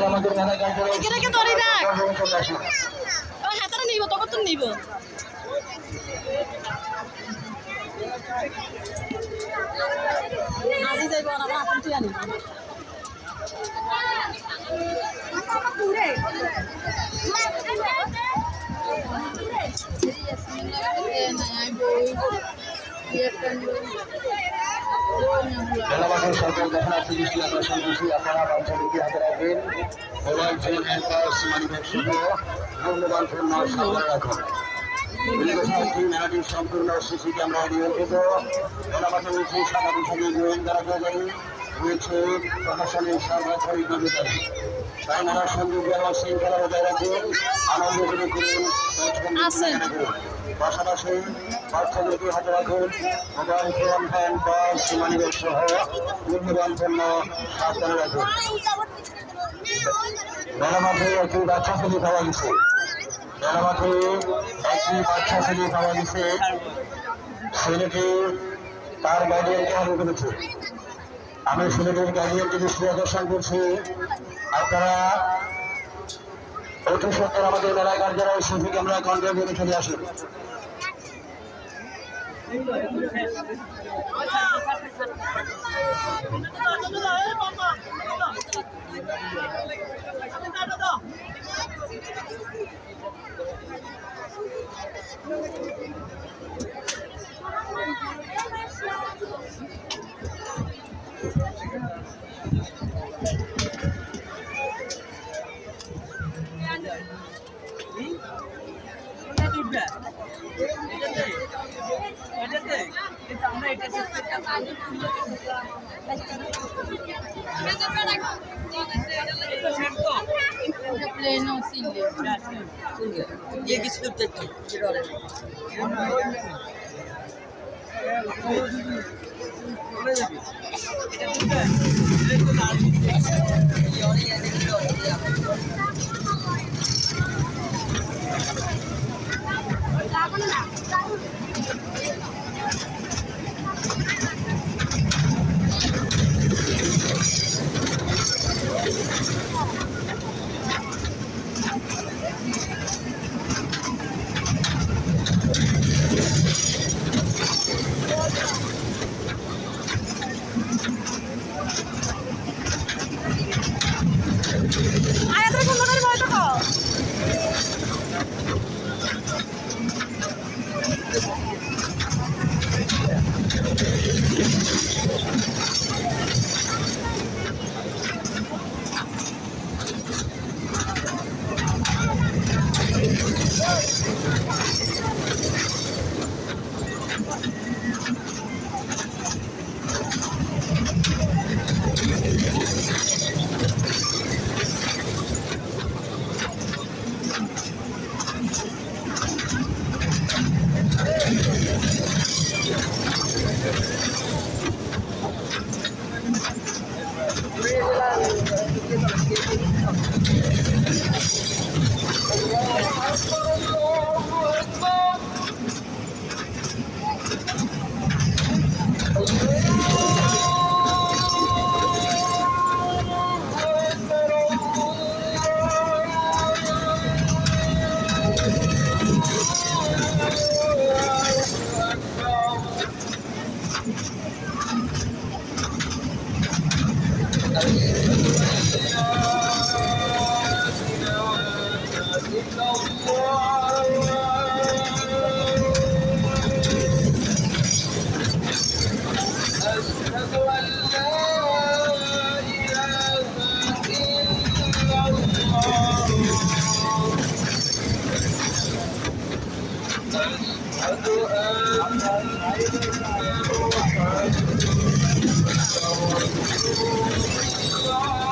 আমাদের হাতারা নিব তখন তো নিব আজি যাইব না আপন তুই আনি জেলাবাসীর সকল দর্শনার্থী দৃষ্টি আকর্ষণ করছি, আপনারা বাঞ্ছাটিকে হাতে রাখবেন। Mobile phone, hand purse, money bag সহ মূল্যবান পণ্য সামনে রাখুন। মেলাটির সম্পূর্ণ সিসি ক্যামেরা নিয়ন্ত্রিত। জেলাবাসীর রয়েছে সাদা পোশাকে গোয়েন্দারা জয়গাড়ি রয়েছে প্রশাসনের সার্বক্ষণিক নজরদারি। তাই মেলার সংযোগ এবং শৃঙ্খলা বজায় রাখুন, আনন্দ করে করুন, পাশাপাশি বাচ্চাদেরকে হাতে রাখুন। Mobile phone, hand purse, money bag সহ মূল্যবান পণ্য সাবধানে রাখুন। মেলা মাঠে একটি বাচ্চা ছেলে পাওয়া গেছে। মেলা মাঠে একটি বাচ্চা ছেলে পাওয়া গেছে। ছেলেটি তার গার্ডিয়ানকে হারিয়ে ফেলেছে। আমি ছেলেটির গার্ডিয়ানকে দৃষ্টি আকর্ষণ করছি, আপনারা অতি সত্তর আমাদের মেলাকার যারা সিসি ক্যামেরা কন্ট্রোল করে চলে আসুন। Oh,